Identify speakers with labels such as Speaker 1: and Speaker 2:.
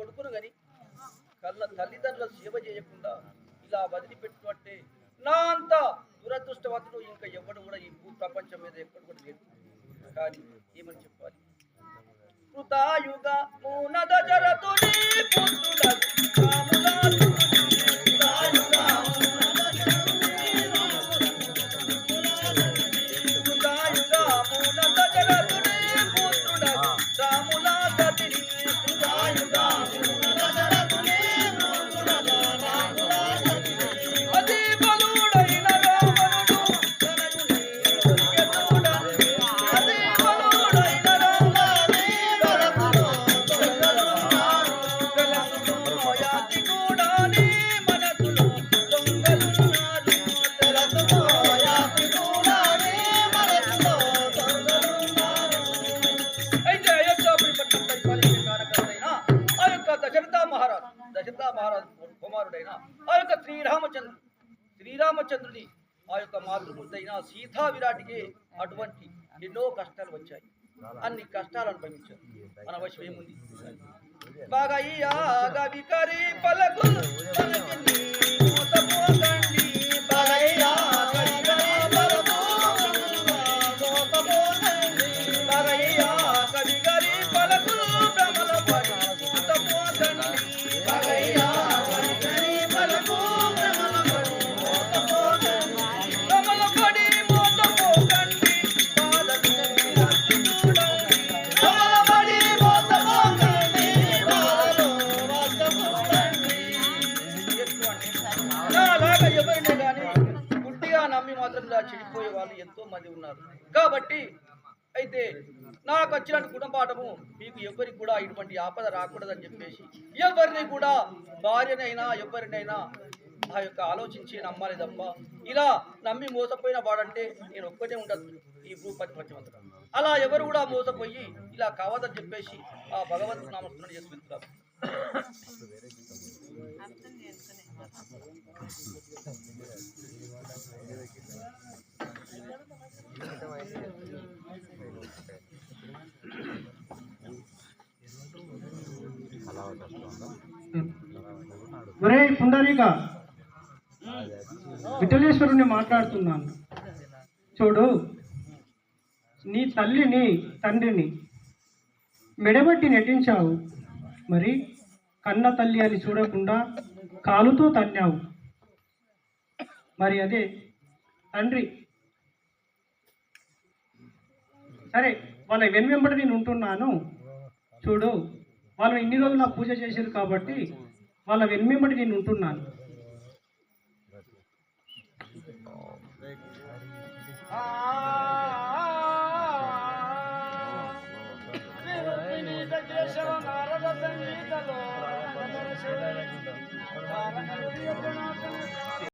Speaker 1: కొడుకును గని కళ్ళ తల్లిదండ్రుల సేవ చేయకుండా ఇలా వదిలిపెట్టినట్టే నా అంత దురదృష్టవంతుడు ఇంకా ఎవడు కూడా ఈ భూ ప్రపంచం మీద ఎక్కడ కూడా లేదు. కానీ ఏమని చెప్పాలి? కృతాయుగ మూనద జరతుని పుత్రుడ కుమారుడైన ఆ యొక్క శ్రీరామచంద్రుని ఆ యొక్క మాతృమూర్తైన సీతా విరాటికి అటువంటి ఎన్నో కష్టాలు వచ్చాయి. అన్ని కష్టాలు అనుభవించారు. మన అవసరం ఏముంది? బాగా ఈ వికరి పలకు ఎవరినే కానీ గుడ్డిగా నమ్మి మాత్రం చెడిపోయే వాళ్ళు ఎంతో మంది ఉన్నారు. కాబట్టి అయితే నాకు వచ్చినట్టు గుణపాఠము మీకు ఎవరికి కూడా ఇటువంటి ఆపద రాకూడదని చెప్పేసి ఎవరిని కూడా భార్యనైనా ఎవరినైనా ఆ యొక్క ఆలోచించి నమ్మాలి తప్ప ఇలా నమ్మి మోసపోయిన వాడంటే నేను ఒక్కటే ఉండదు ఈ భూపతి ప్రతివంతుడు. అలా ఎవరు కూడా మోసపోయి ఇలా కావద్దని చెప్పేసి ఆ భగవంతుడు నామస్మరణ చేసుకుంటున్నారు.
Speaker 2: ఒరే పుండరీక, విఠలేశ్వరుని మాట్లాడుతున్నాను. చూడు, నీ తల్లిని తండ్రిని మెడబట్టి నటించావు. మరి కన్న తల్లి అని చూడకుండా కాలుతో తన్నావు. మరి అదే తండ్రి. సరే, వాళ్ళ వెనువెంబడి నేను ఉంటున్నాను. చూడు, వాళ్ళు ఇన్ని రోజులు నా పూజ చేశారు కాబట్టి వాళ్ళ వెనువెంబడి నేను ఉంటున్నాను.
Speaker 3: నారద సంగీతలో